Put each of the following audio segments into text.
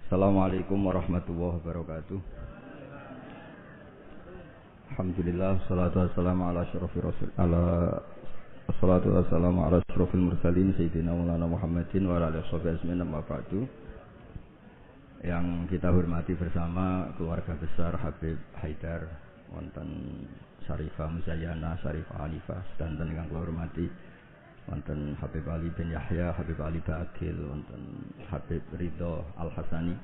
Assalamualaikum warahmatullahi wabarakatuh. Alhamdulillah, salatu wassalamu ala asyrafil mursalin sayyidina Maulana Muhammadin wa ala alihi washabbihi amma ba'du. Yang kita hormati bersama keluarga besar Habib Haidar, wonten Syarifah Muzayyana, Syarifah Alifah, dan yang kula hormati wonten Habib Ali bin Yahya, Habib Ali Ba'akil, wonten Habib Ridho Al-Hasani,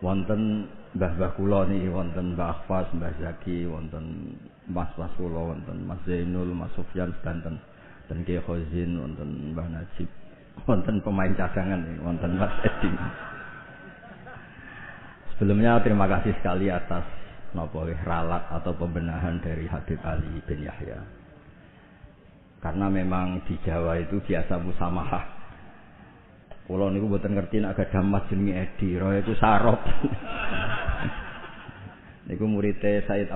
wonten mbah-mbah kula niki, wonten Mbah Akhfas, Mbah Zaki, wonten mas-mas kula, wonten Mas Zainul, Mas Sufyan sedanten, dan Kiai Khozin, wonten Mbah Najib, wonten pemain cadangan niki, wonten Mas Edi. Sebelumnya terima kasih sekali atas ralat atau pembenahan dari Habib Ali bin Yahya. Karena memang di Jawa itu biasa musamahah. Kula niku mboten ngerti nek gadah mas jenenge Edi, roe iku sarop. Niku muridé Said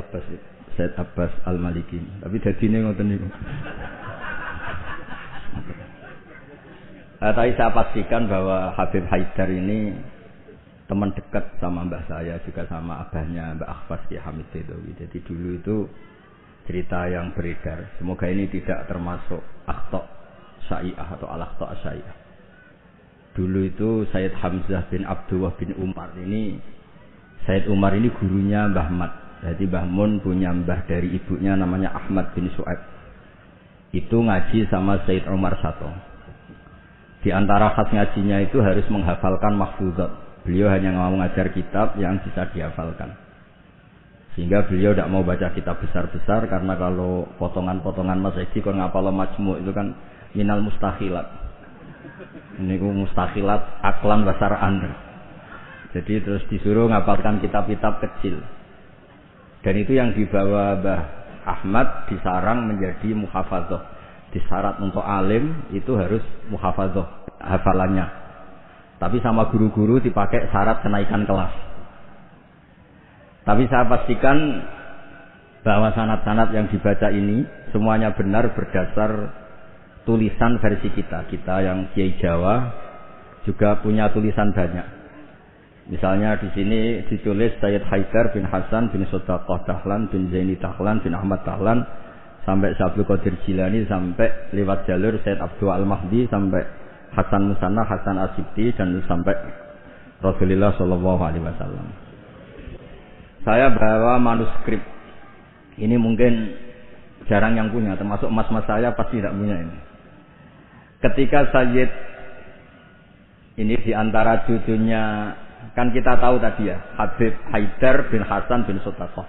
Abbas Al-Maliki. Tapi dadine ngoten niku. Tapi saya pastikan bahwa Habib Haidar ini teman dekat sama mbah saya, juga sama abahnya Mbak Akhfas Ki Hamid Dedawi. Jadi dulu itu cerita yang beredar, semoga ini tidak termasuk akhta' syai'ah atau al-akhta' syai'ah. Dulu itu Sayyid Hamzah bin Abdullah bin Umar ini, Sayyid Umar ini gurunya Mbah Mat. Jadi Mbah Mun punya mbah dari ibunya namanya Ahmad bin Su'aib. Itu ngaji sama Sayyid Umar Sato. Di antara khas ngajinya itu harus menghafalkan mahfuzat. Beliau hanya mau ngajar kitab yang bisa dihafalkan. Sehingga beliau tidak mau baca kitab besar-besar, karena kalau potongan-potongan Mas Edi kon ngapal majmu' itu kan minal mustahilat. Ini ku mustahilat aklan basaraan. Jadi terus disuruh ngapalkan kitab-kitab kecil. Dan itu yang dibawa Mbah Ahmad disarang menjadi muhafadzah. Disyarat untuk alim itu harus muhafadzah hafalannya. Tapi sama guru-guru dipakai syarat kenaikan kelas. Tapi saya pastikan bahwa sanad-sanad yang dibaca ini semuanya benar berdasar tulisan versi kita. Kita yang Kiai Jawa juga punya tulisan banyak. Misalnya di sini ditulis Sayyid Haidar bin Hasan bin Sodaqah Dahlan bin Zaini Dahlan bin Ahmad Dahlan sampai Abdul Qadir Jilani, sampai lewat jalur Sayyid Abdul Al-Mahdi, sampai Hasan Musanna, Hasan Asibti, dan sampai Rasulullah Shallallahu Alaihi Wasallam. Saya bawa manuskrip. Ini mungkin jarang yang punya, termasuk mas-mas saya pasti tidak punya ini. Ketika Sayyid ini diantara cucunya, kan kita tahu tadi ya, Habib Haidar bin Hasan bin Sodaqah.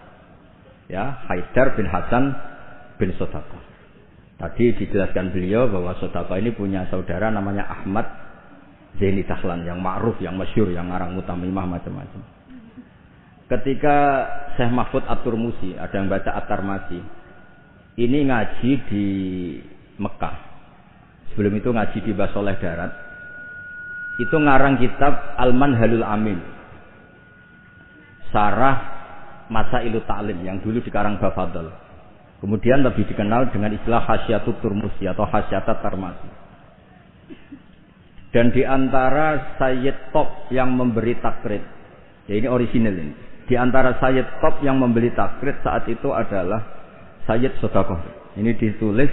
Ya, Haidar bin Hasan bin Sodaqah. Tadi dijelaskan beliau bahwa Sodaqah ini punya saudara namanya Ahmad Zaini Dahlan, yang ma'ruf, yang masyhur, yang ngarang mutamimah macam-macam. Ketika Syekh Mahfud At-Turmusi, ada yang baca At-Tarmasi, ini ngaji di Mekah. Sebelum itu ngaji di Basoleh Darat. Itu ngarang kitab Al-Manhalul Amin, Sarah Masailut Ta'lim, yang dulu dikarang Bafadl. Kemudian lebih dikenal dengan istilah Hasyatut Turmusi atau Hasyatat Tarmasi. Dan di antara Sayyid Top yang memberi takrid, ya ini orisinal ini. Di antara Sayyid top yang membeli takrid saat itu adalah Sayyid Sodaqah. Ini ditulis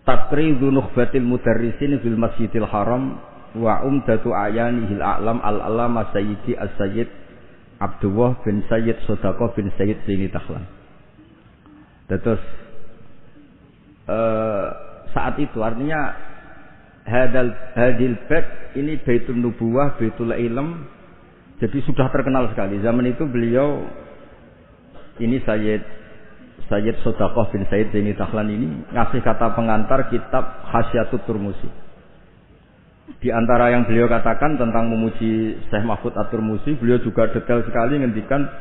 Takridu Nukhbatil Mudarrisin fil Masjidil Haram wa Umdatu Ayanihil A'lam Al-Alama Sayyidi As-Sayyid Abdullah bin Sayyid Sodaqah bin Sayyid Zaini Dahlan. Terus saat itu artinya hadil bait ini Baitul Nubuwah, Baitul Ilm. Jadi sudah terkenal sekali. Zaman itu beliau ini Sayyid Sodaqah bin Sayyid Zaini Dahlan ini ngasih kata pengantar kitab Hasyatut Turmusi. Di antara yang beliau katakan tentang memuji Syekh Mahfud At-Turmusi, beliau juga detail sekali ngendikan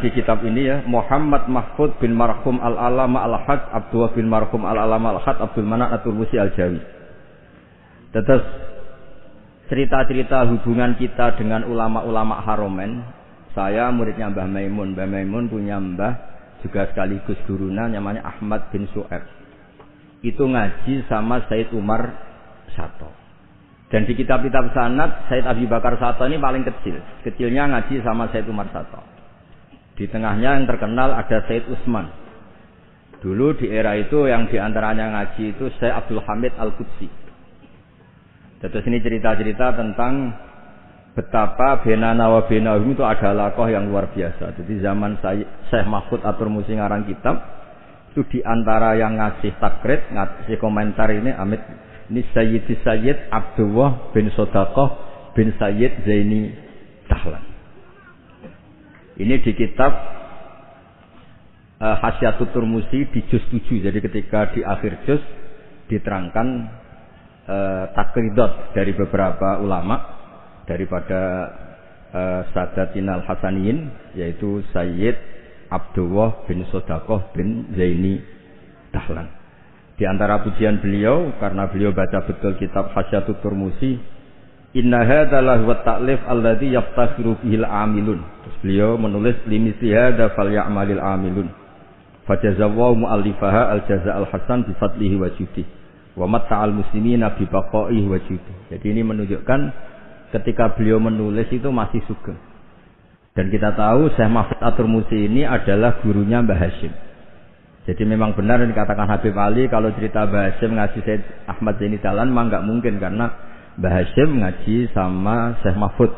di kitab ini ya, Muhammad Mahfud bin Marhum Al-Alama Al-Haj Abdullah bin Marhum Al-Alama Al-Haj Abdul Manan At-Turmusi Al-Jawi. Terus cerita-cerita hubungan kita dengan ulama-ulama Haromen. Saya muridnya Mbah Maimun. Mbah Maimun punya mbah juga sekaligus guruna namanya Ahmad bin Su'aib. Itu ngaji sama Sayyid Umar Sato. Dan di kitab-kitab sanad Said Abi Bakar Sato ini paling kecil. Kecilnya ngaji sama Said Umar Sato. Di tengahnya yang terkenal ada Said Utsman. Dulu di era itu yang diantaranya ngaji itu Said Abdul Hamid Al-Qudsi. Terus ini cerita-cerita tentang betapa benana wa benahum itu ada lakoh yang luar biasa. Jadi zaman Syekh Mahfud At-Turmusi ngarang kitab itu diantara yang ngasih takrib, ngasih komentar ini Amit ini Sayyid Abdullah bin Sodaqah bin Sayyid Zaini Dahlan. Ini di kitab Hasyatut Turmusi di juz 7. Jadi ketika di akhir juz diterangkan takridot dari beberapa ulama daripada Sadatina Al-Hasaniyin, yaitu Sayyid Abdullah bin Sodaqah bin Zaini Dahlan. Di antara pujian beliau, karena beliau baca betul kitab Hasyatut Turmusi, inna hadza lahu at-ta'lif alladhi yaftakhiru bihil amilun. Terus beliau menulis limisli hadza falyamalil amilun. Fajazallahu mu'allifaha al-jaza'al hasan bi fadlihi wa judi. Wa matta'al muslimina bi baqaihi wa judi. Jadi ini menunjukkan ketika beliau menulis itu masih sugeng. Dan kita tahu Syekh Mahfud At-Turmusi ini adalah gurunya Mbah Hasyim. Jadi memang benar yang dikatakan Habib Ali kalau cerita Mbah Hasyim ngaji Said Ahmad Zaini Dahlan memang enggak mungkin karena Mbah Hasyim ngaji sama Syekh Mahfud.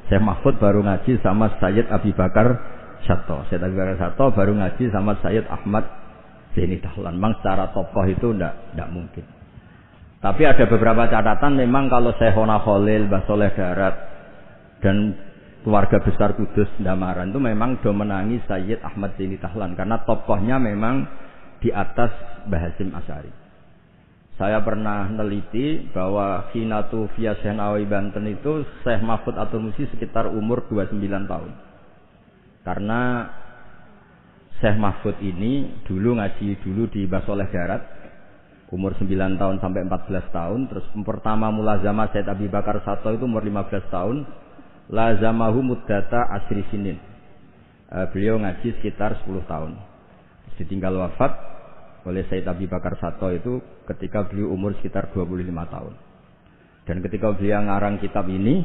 Syekh Mahfud baru ngaji sama Sayyid Abi Bakar Sato. Sayyid Abi Bakar Sato baru ngaji sama Sayyid Ahmad Zaini Dahlan. Memang secara tokoh itu enggak mungkin. Tapi ada beberapa catatan memang kalau Syekhona Khalil, Mbah Soleh Darat dan keluarga besar Kudus Ndamaran itu memang domenangi Sayyid Ahmad Zaini Dahlan karena tokohnya memang di atas Mbah Hasyim Asy'ari. Saya pernah neliti bahwa Hinatu via Syekh Nawawi Banten itu Syekh Mahfud At-Turmusi sekitar umur 29 tahun. Karena Syekh Mahfud ini dulu ngaji di Mbah Soleh Darat umur 9 tahun sampai 14 tahun, terus pertama mulazamah Said Abi Bakar Sato itu umur 15 tahun. Lazamahu muddata asri sinin. Beliau ngaji sekitar 10 tahun. Ditinggal wafat oleh Said Abi Bakar Sato itu ketika beliau umur sekitar 25 tahun. Dan ketika beliau ngarang kitab ini,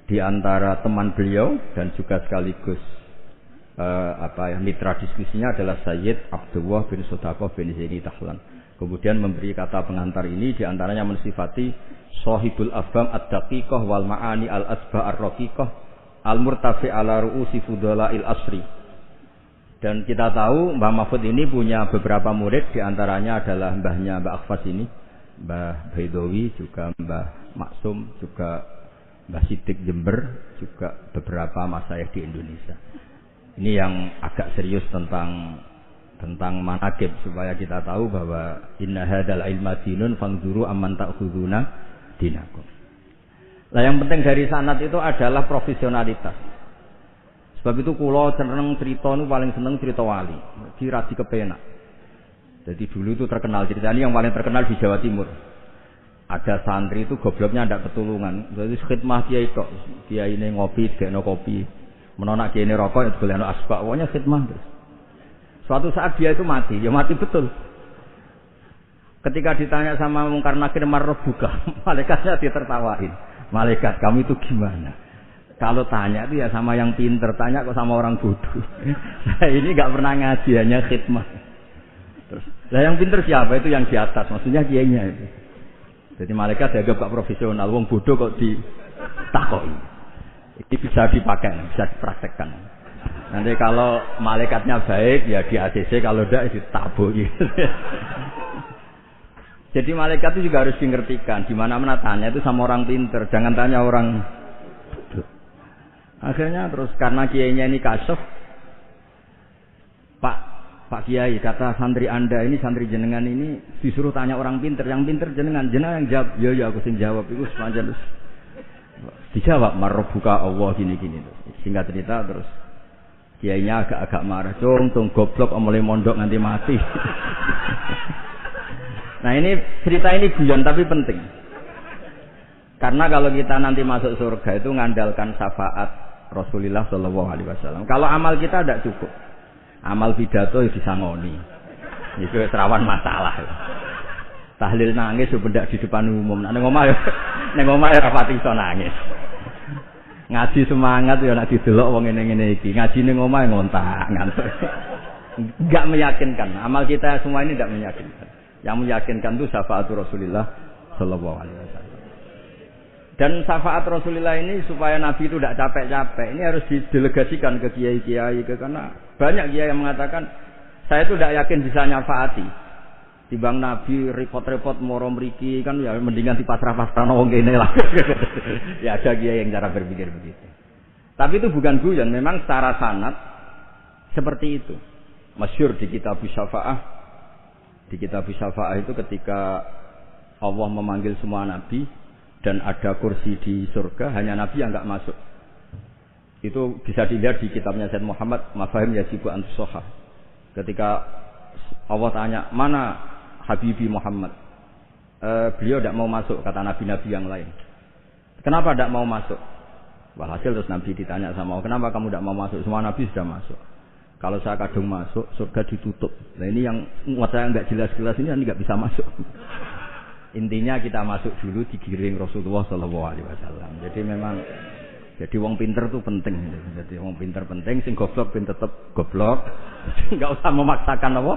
di antara teman beliau dan juga sekaligus mitra diskusinya adalah Sayyid Abdullah bin Sodaqah bin Zaini Dahlan. Kemudian memberi kata pengantar ini di antaranya mensifati Shahibul Afham ad-daqiqah wal ma'ani al-asba' ar-raqiqah al-murtafi ala ru'usi fudala'il asri. Dan kita tahu Mbah Mahfud ini punya beberapa murid, di antaranya adalah mbahnya Mbah Akhfas ini, Mbah Baidowi, juga Mbah Maksum, juga Mbah Sidik Jember, juga beberapa masyayikh di Indonesia. Ini yang agak serius tentang manaqib, supaya kita tahu bahwa inna hadzal ilma dinun fanzuru amman ta'khuduna dinakum. Lah yang penting dari sanad itu adalah profesionalitas. Sebab itu kula seneng cerita nu paling seneng cerita wali. Diradi kepenak. Jadi dulu itu terkenal cerita ini yang paling terkenal di Jawa Timur. Ada santri itu gobloknya ndak ketulungan. Jadi khidmah kiai tok. Kiai ini ngopi, dekno kopi. Menonak kiai ini rokok, itu golekno asbak. Pokoknya khidmah terus. Suatu saat dia itu mati, ya mati betul. Ketika ditanya sama Mungkar Nakir marrobuka, malaikatnya ditertawain. Malaikat, kamu itu gimana? Kalau tanya itu ya sama yang pinter, tanya kok sama orang bodoh. Saya ini nggak pernah ngaji, hanya khidmah. Terus, lah yang pinter siapa? Itu yang di atas, maksudnya kiainya itu. Jadi malaikat dianggap gak profesional, wong bodoh kok ditakoi. Ini bisa dipakai, bisa dipraktekkan. Nanti kalau malaikatnya baik ya di ACC, kalau tidak ditabui. Jadi malaikat itu juga harus dimengertikan. Di mana-mana tanya itu sama orang pinter, jangan tanya orang bodoh. Akhirnya terus karena kiainya ini kasyaf, Pak Kiai kata santri Anda ini, santri jenengan ini disuruh tanya orang pinter, yang pinter jenengan yang jawab. Ya aku sing jawab itu sepanjang terus. Dijawab marrobuka Allah gini-gini terus. Singkat cerita terus kiainya agak-agak marah, cung goblok mulai mondok nganti mati. Nah ini cerita ini guyon tapi penting. Karena kalau kita nanti masuk surga itu ngandalkan syafaat Rasulullah Shallallahu Alaihi Wasallam. Kalau amal kita tidak cukup, amal pidato ya disangoni, itu serawan masalah. Tahlil nangis sebendak di depan umum. Nang omah Ning omah ora pati iso nangis. Ngaji semangat ya nek didelok wong ngene-ngene iki. Ngaji ning omah ngontak ngantuk. Enggak meyakinkan. Amal kita semua ini tidak meyakinkan. Yang meyakinkan itu syafaat Rasulullah sallallahu alaihi wasallam. Dan syafaat Rasulullah ini supaya Nabi itu tidak capek-capek. Ini harus didelegasikan ke kiai-kiai karena banyak kiai yang mengatakan saya itu tidak yakin bisa nyafaati. Timbang Nabi repot-repot moro mriki kan ya mendingan dipasrah-pasrahno wong kene lah. Ya ada kiai yang cara berpikir begitu. Tapi itu bukan guyon, memang secara sanad seperti itu. Masyhur di kitab Syafaah. Di kitab Syafaah itu ketika Allah memanggil semua nabi dan ada kursi di surga, hanya nabi yang enggak masuk. Itu bisa dilihat di kitabnya Sayyid Muhammad Mafahim Yajibu Antusoha. Ketika Allah tanya, mana Habibi Muhammad? Beliau tidak mau masuk, kata nabi-nabi yang lain. Kenapa tidak mau masuk? Walhasil terus nabi ditanya sama Allah, kenapa kamu tidak mau masuk? Semua nabi sudah masuk. Kalau saya kadung masuk, surga ditutup. Nah ini yang muat saya nggak jelas-jelas ini nggak bisa masuk. Intinya kita masuk dulu digiring Rasulullah Sallallahu Alaihi Wasallam. Jadi memang jadi wong pinter tuh penting. Jadi wong pinter penting, sing goblok pin tetep goblok. Nggak usah memaksakan apa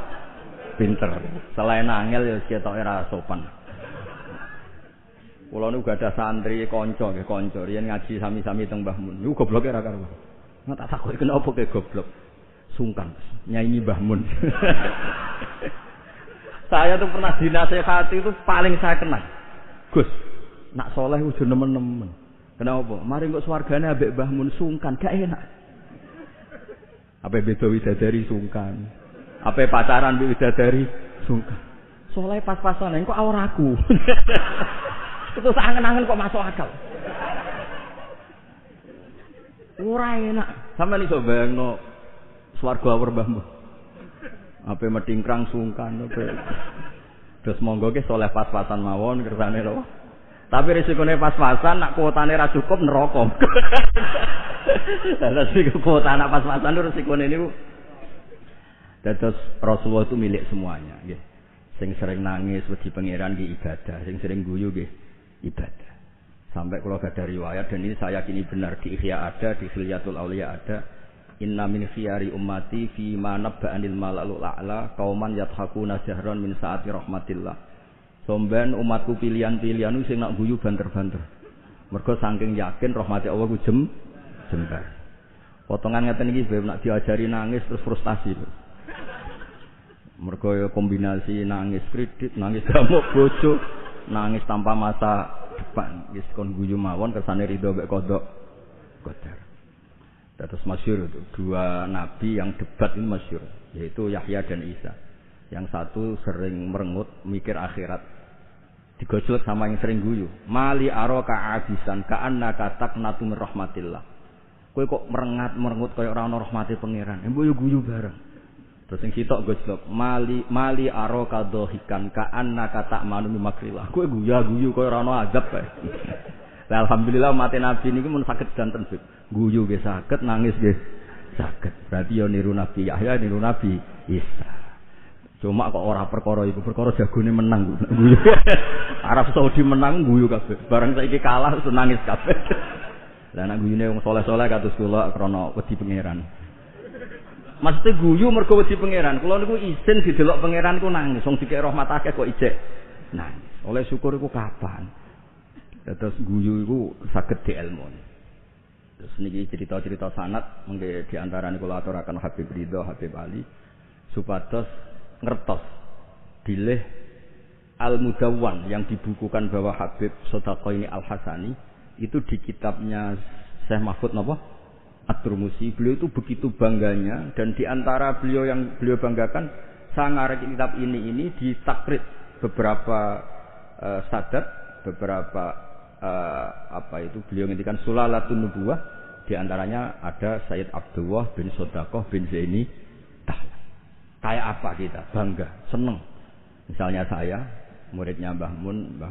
pinter. Selain angel ya ketoke ora sopan. Kula niku gak ada santri kanca nggih kanca riyen ngaji sami-sami teng Mbah Mun. Niku gobloke ra karuan. Nek tak takoki kenapa ke goblok? Sungkan nyanyi Mbah Mun. Saya tuh pernah dinasehati itu paling saya kenal. Gus, nak soleh udah nemen-nemen. Kenapa? Mari kok swargane ambek Mbah Mun sungkan, gak enak. Apa beda widadari sungkan. Apa pacaran mbek widadari sungkan. Soleh pas-pasan kok awraku. Terus angen-angen kok masuk akal. Ora enak. Sampeyan iso bayangno swarga awur Mbah Mun. Apa metingkrang sungkan apa. Terus monggo ke soleh pas-pasan mawon kersane lho. Tapi risikone pas-pasan nak kuotane ra cukup neraka. Lah sing kuota nak pas-pasan risikone niku. Dados Rasulullah itu milik semuanya nggih. Sing sering nangis wedi pangeran nggih ibadah, sing sering guyu nggih ibadah. Sampai kalau ada riwayat dan ini saya yakini benar di Ihya ada, di Khilyatul Auliya ada. Inna min khiyari ummati fi ma nabba'anil malalul a'la qauman yadhakuna jahran min saati rahmatillah. Somben umatku pilihan-pilihan sing nak guyu banter-banter. Mergo saking yakin rahmati Allah ku jembar. Potongan ngeten iki bae nak diajari nangis terus frustasi. Mergo ya kombinasi nangis kredit, nangis damuk bojo, nangis tanpa masa depan. Wis kon guyu mawon kersane ridho mek kodok qadar. Terus masyhur itu dua nabi yang debat ini masyhur, yaitu Yahya dan Isa. Yang satu sering merengut mikir akhirat, digojlok sama yang sering guyu. Mali aroka abisan ka'annaka taqnatu min rahmatillah. Kowe kok merengut kaya ora ana rahmate pangeran. Mbok yo guyu bareng. Terus sing sitok gojlok, mali aroka dohikan ka'annaka ta'manu min makrillah. Kowe guyu kaya ora ana azab kae. Lah alhamdulillah umat Nabi niku mun saged danten guyu nggih saged, nangis nggih saged. Berarti yo niru Nabi Yahya, niru Nabi Isa. Cuma kok ora perkara iku, perkara jagone menang guyu. Arab Saudi menang guyu kabeh. Barang saiki kalah terus nangis kabeh. Lah nek guyune wong saleh-saleh kados kula krana wedi pangeran. Maksudnya guyu mergo wedi pangeran. Kula niku izin didelok pangeran ku nangis. Wong dikek rahmat akeh kok ijek nangis. Oleh syukur iku kapan? Terus guyu iku saged dielmoni. Terus niki cerita-cerita sanad mengke di antarane kula aturaken Habib Ridho, Habib Ali supados ngertos bilih Al-Mudawwan yang dibukukan bahwa Habib Shadaqaini Al-Hasani itu di kitabnya Syekh Mahfud napa? At-Turmusi. Beliau itu begitu bangganya dan di antara beliau yang beliau banggakan saya ngarek kitab ini ditakrid beberapa sadat, beberapa beliau ngendikan Sulalatun Nubuwah, di antaranya ada Sayyid Abdullah bin Shadaqah bin Zaini Tahlan. Kayak apa kita? Bangga, seneng. Misalnya saya, muridnya Mbah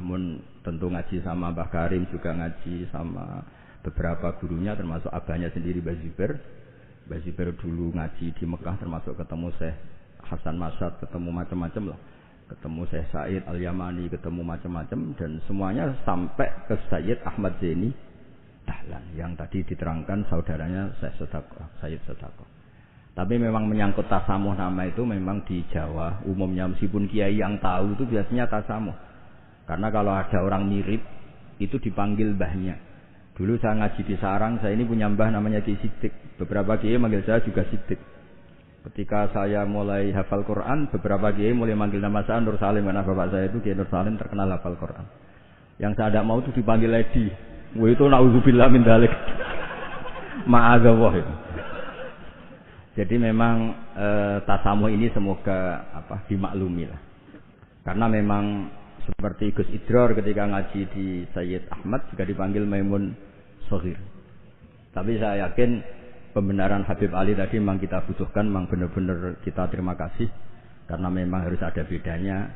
Mun tentu ngaji sama Mbah Karim, juga ngaji sama beberapa gurunya termasuk abahnya sendiri Mbah Zubair. Mbah Zubair dulu ngaji di Mekah termasuk ketemu Syekh Hasan Masyad, ketemu macam-macam lah. ketemu Syekh Said Al-Yamani, ketemu macam-macam, dan semuanya sampai ke Sayyid Ahmad Zaini Dahlan yang tadi diterangkan saudaranya Syekh Sayyid Sedako. Tapi memang menyangkut tasamuh nama itu memang di Jawa umumnya meskipun kiai yang tahu itu biasanya tasamuh. Karena kalau ada orang mirip itu dipanggil mbahnya. Dulu saya ngaji di Sarang, saya ini punya mbah namanya Ki Siddiq. Beberapa kiai manggil saya juga Siddiq. Ketika saya mulai hafal Quran, beberapa kiai mulai manggil nama saya Nur Salim, karena bapak saya itu Kiai Nur Salim terkenal hafal Quran. Yang saya tidak mau itu dipanggil Edi. Wah itu naudzubillah min dzalik. Ma'adzallah itu. Jadi memang tasamuh ini semoga dimaklumi lah. Karena memang seperti Gus Idror ketika ngaji di Sayyid Ahmad juga dipanggil Maimun Shaghir. Tapi saya yakin pembenaran Habib Ali tadi memang kita butuhkan, memang benar-benar kita terima kasih karena memang harus ada bedanya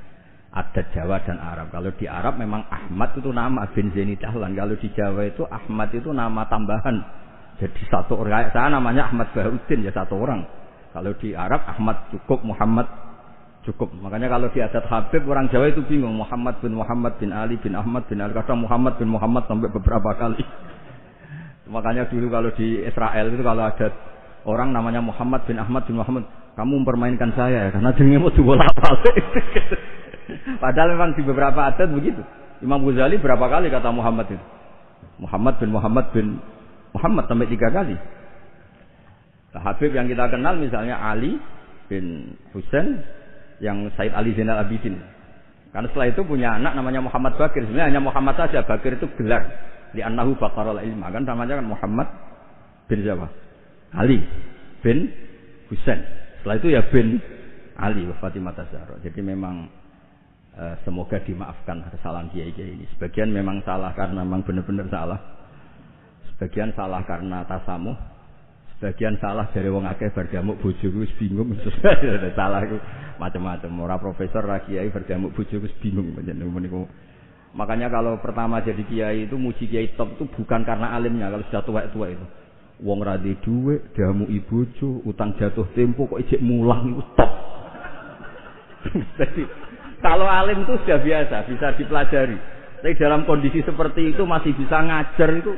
adat Jawa dan Arab. Kalau di Arab memang Ahmad itu nama bin Zaini Dahlan, kalau di Jawa itu Ahmad itu nama tambahan. Jadi satu orang, saya namanya Ahmad Baharudin ya satu orang. Kalau di Arab Ahmad cukup, Muhammad cukup. Makanya kalau di adat Habib orang Jawa itu bingung, Muhammad bin Ali bin Ahmad bin Ali, kadang Muhammad bin Muhammad sampai beberapa kali. Makanya dulu kalau di Israel itu kalau ada orang namanya Muhammad bin Ahmad bin Muhammad, kamu mempermainkan saya ya, karena jenenge mau dibolak-balik. Padahal memang di beberapa adat begitu. Imam Ghazali berapa kali kata Muhammad itu? Muhammad bin Muhammad sampai 3 kali. Nah, Habib yang kita kenal misalnya Ali bin Husain yang Said Ali Zainal Abidin. Karena setelah itu punya anak namanya Muhammad Bakir. Sebenarnya hanya Muhammad saja, Bakir itu gelar. Li'annahu baqarul ilma, kan namanya kan Muhammad bin siapa? Ali bin Husain. Setelah itu ya bin Ali wa Fatimah Zahra. Jadi memang semoga dimaafkan kesalahan kiai-kiai ini. Sebagian memang salah karena memang benar-benar salah. Sebagian salah karena tasamuh. Sebagian salah dari wong akeh berdamuk bojoku wis bingung. Salah iku macam-macam. Ora profesor, ora kiai berdamuk bojoku wis bingung niku. Makanya kalau pertama jadi kiai itu muji kiai top itu bukan karena alimnya, kalau sudah tua-tua itu. Wong ra duwe dhuwit, damuki bojo, utang jatuh tempo kok ijek mulang itu top. Jadi kalau alim itu sudah biasa, bisa dipelajari. Tapi dalam kondisi seperti itu masih bisa ngajar itu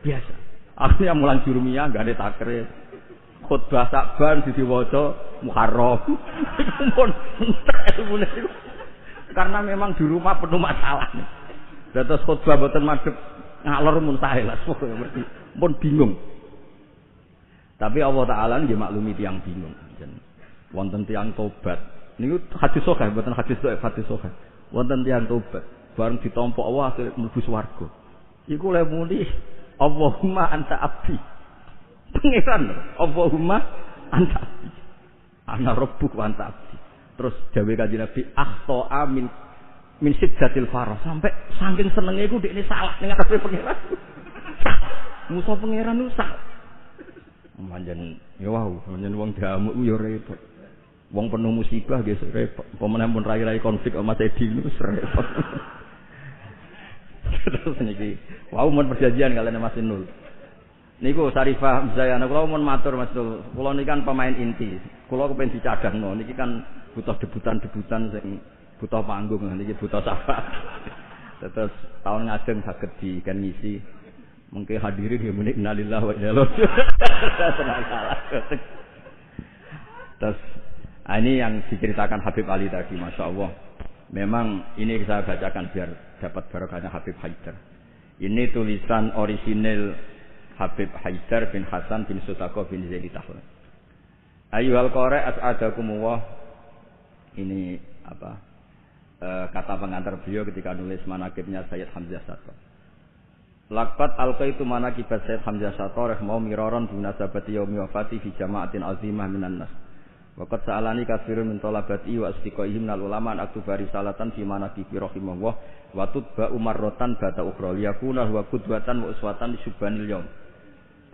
biasa. Akhirnya mulang jurumiyah enggak ada takrif. Khutbah Sa'ban diwaca Muharram. Pun ilmune itu. Karena memang di rumah penuh masalah. Terus khutbah mboten madhep ngalor muntahe lah pun bingung. Tapi Allah Taala nggih maklumi tiyang bingung. Wonten tiyang tobat. Niku hadis sahih mboten hadis dhaif, hadis sahih. Wonten tiyang tobat bareng ditampa Allah akhire mlebu swarga. Iku le muni Allahumma anta abdi. Pengiran Allahumma anta abdi. Ana rabbuk wa anta abdi. Terus dawuh Kanjeng Nabi akhto amin min siddatil farah, sampai saking senenge iku dekne salah ning ngarepe pangeran. Musa pangeran ku salah. Manjen ya wau, manjen wong damuk yo repot. Wong penuh musibah nggih repot. Pemene mun rai-rai konflik sama Edi niku repot. Terus niki wau mun perjanjian kalian Mas Nul. Niku Sarifah Zayana kula mun matur Mas Nul. Kula niki kan pemain inti. Kula kepen dicadangno niki kan butuh debutan sing butuh panggung niki butuh sapa. Terus tahun ngajeng saged di kan ngisi. Mengke hadirin ya muni innalillahi wa inna ilaihi raji'un. Terus ini yang diceritakan Habib Ali tadi, Masya Allah. Memang ini saya bacakan biar dapat barokahnya Habib Haidar. Ini tulisan orisinil Habib Haidar bin Hasan bin Sutako bin Zaidi Tahlan. Ayyuhal qari as'adakumullah. Ini apa? Kata pengantar beliau ketika nulis manaqibnya Sayyid Hamzah Sato. Laqad alqaitu manaqibat Sayyid Hamzah Sato rahimahullah miraran binasabati yaumi wafati fi jama'atin azimah minan nas. Waqad sa'alani katsirun min talabati wa asdiqaihim minal ulama an aktuba risalatan fi manaqibi rahimahullah wa tutba umarratan bata ukhra liyakuna huwa qudwatan wa uswatan li subhanil yaum.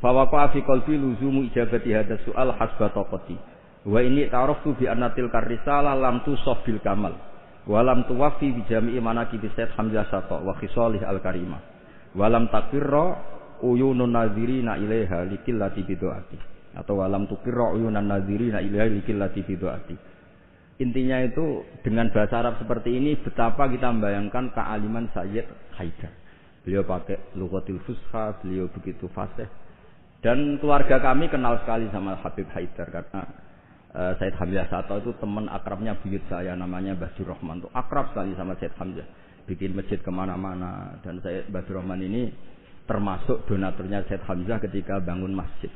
Fa waqa'a fi qalbi luzumu ijabati hadha su'al hasba taqati. Wa inni ta'araftu bi anna tilka risalah lam tusaf bil kamal wa lam tuwaffi bi jami'i manaqibi Sayyid Hamzah Sato wa khisalih al-karimah. Walam takirra uyunun nazirina ilaiha likillati bidu'ati atau walam tukirra uyunan nazirina ilaiha likillati bidu'ati intinya itu dengan bahasa Arab seperti ini betapa kita membayangkan kealiman Sayyid Haidar. Beliau pakai lughatil fusha, beliau begitu fasih. Dan keluarga kami kenal sekali sama Habib Haidar karena Said Hamzah Sato itu teman akrabnya buyut saya namanya Mbah Rahman. Itu akrab sekali sama Said Hamzah. Bikin masjid kemana-mana. Dan Said Mbah Rahman ini termasuk donaturnya Said Hamzah ketika bangun masjid.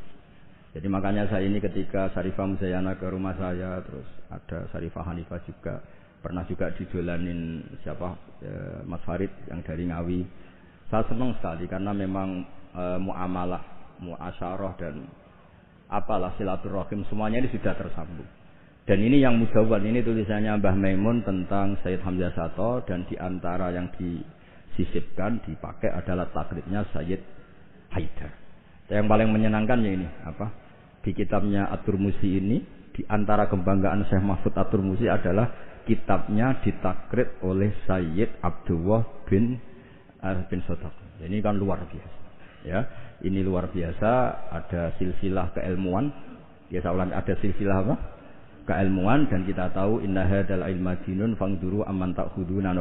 Jadi makanya saya ini ketika Syarifah Muzayana ke rumah saya, terus ada Syarifah Hanifah juga, pernah juga didolanin Mas Farid yang dari Ngawi. Saya senang sekali karena memang muamalah, muasyarah dan apalah silaturahim semuanya ini sudah tersambung. Dan ini yang mudawwan, ini tulisannya Mbah Maimun tentang Sayyid Hamzah Sato dan diantara yang disisipkan dipakai adalah takribnya Sayyid Haidar. Yang paling menyenangkan ya ini di kitabnya At-Turmusi ini diantara kebanggaan Syekh Mahfud At-Turmusi adalah kitabnya ditakrib oleh Sayyid Abdullah bin Sodaq. Ini kan luar biasa. Ya, ini luar biasa. Ada silsilah keilmuan. Ya, saya ulang, ada silsilah apa? Keilmuan, dan kita tahu inna hadzal ilma dinun fangduru amman ta'khuduna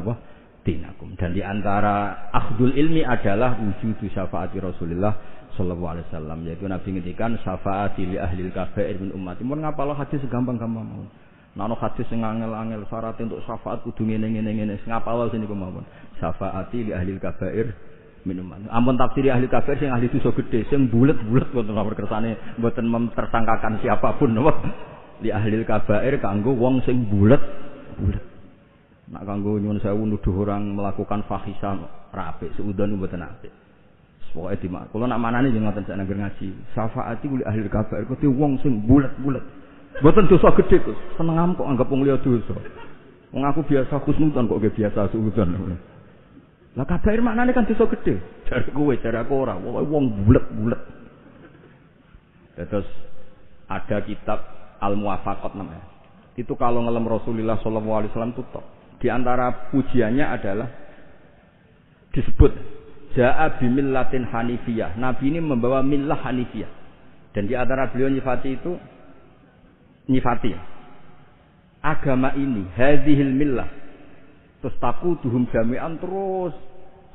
dinakum. Dan di antara akhdul ilmi adalah wujudu syafaati Rasulullah sallallahu alaihi wasallam, yaitu Nabi ngendikan syafaati li ahlil kabair min ummati. Mun ngapalo hadis gampang-gampang mawon. Nek ana hadis sing angel-angel syarat untuk syafaat kudu ngene-ngene ngapalo sini mawon. Syafaati li ahlil kabair min ummati. Ampun tafsir ahli kabair sing ahli dosa gedhe sing bulet-bulet wonten nomor kersane mboten memtersangkakan siapapun napa. Li ahlil kabair kanggo wong sing bulet-bulet. Nak kanggo nyuwun sewu nuduh orang melakukan fahisah ra apik, seudon mboten apik. Pokoke dimak. Kula nak manane nggih ngoten sak nangger ngaji. Syafaati li ahli kabair kuwi wong sing bulet-bulet. Mboten dosa gedhe kok. Seneng kok anggap wong liya dosa. Wong aku biasa khusnudan kok ge biasa seudon. Lah kabair maknane kan dosa gedhe. Jare kowe, jare aku ora. Wong bulet-bulet. Terus ada kitab Al-Muwafaqat namanya. Itu kalau ngelem Rasulullah sallallahu alaihi wasallam tutup. Di antara pujiannya adalah disebut Ja'a bimillatin hanifiyah. Nabi ini membawa millah hanifiyah. Dan di antara beliau nyifati agama ini, hadhil millah. Terus taquduhum jami'an terus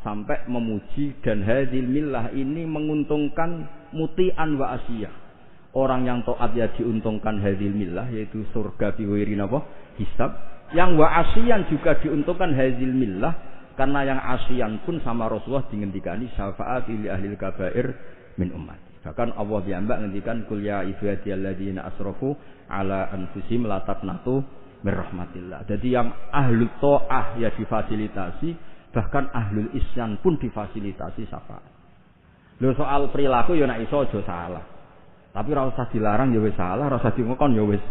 sampai memuji, dan hadhil millah ini menguntungkan muti'an wa asiyah. Orang yang taat ya diuntungkan hadhil millah, yaitu surga biwiri hisab. Yang wa asiyan juga diuntungkan hadhil millah, karena yang asiyan pun sama Rasulullah dingendikani syafaat li ahlil kabair min umat. Bahkan Allah piyambak ngendikan kul ya ibadiyalladzina asrafu ala anfusihim la taqnatu mir rahmatillah. Jadi yang ahlul taah ya difasilitasi, bahkan ahlul isyan pun difasilitasi syafaat. Lho soal perilaku ya nek iso aja salah. Tapi ora usah dilarang ya wis salah, ora usah dingokon ya wis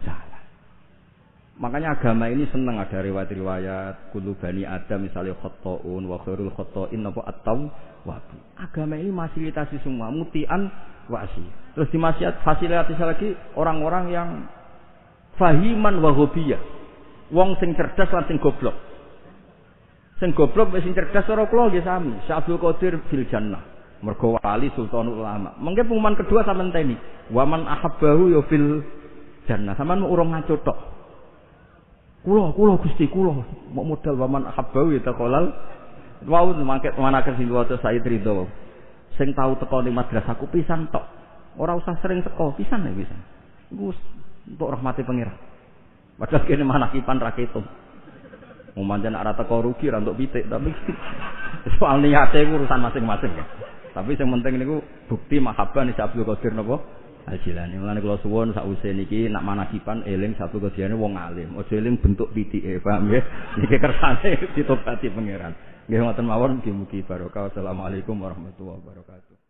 salah. Makanya agama ini senang ada riwayat-riwayat kullu bani Adam misalnya khata'un wa khairul khata'in at-tawwab. Agama ini fasilitasi semua mutian wa asih. Terus fasilitasi lagi orang-orang yang fahiman wa ghobiyah. Wong sing cerdas lan sing goblok. Sing goblok wis sing cerdas ora kula nggih sami. Syabul Qadir fil jannah. Mergo wali sultanul ulama. Mengke pengumuman kedua sampean teni. Wa man ahabbahu ya fil jannah. Sampean mau urung ngaco tok. Kula Gusti kula mau modal waman ahabau ya taqolal wau mangke mana kesing waca Sayyid Ridho sing tau teko ning madrasahku pisan tok ora usah sering teko pisan ya pisan iku untuk rahmati pangeran padahal kene manakipan ra ketung pancen ora teko rugi ra untuk pitik tapi soal niate urusan masing-masing ya tapi sing penting niku bukti mahabbah ni Abdul Qadir napa Al-Jilani. Mulane kula suwun sakwise niki nak manakipan eling satu kejadiane wong alim. Aja eling bentuk pitike, paham nggih? Niki kersane ditobati pangeran. Nggih ngoten mawon mugi-mugi barokah. Assalamualaikum warahmatullahi wabarakatuh.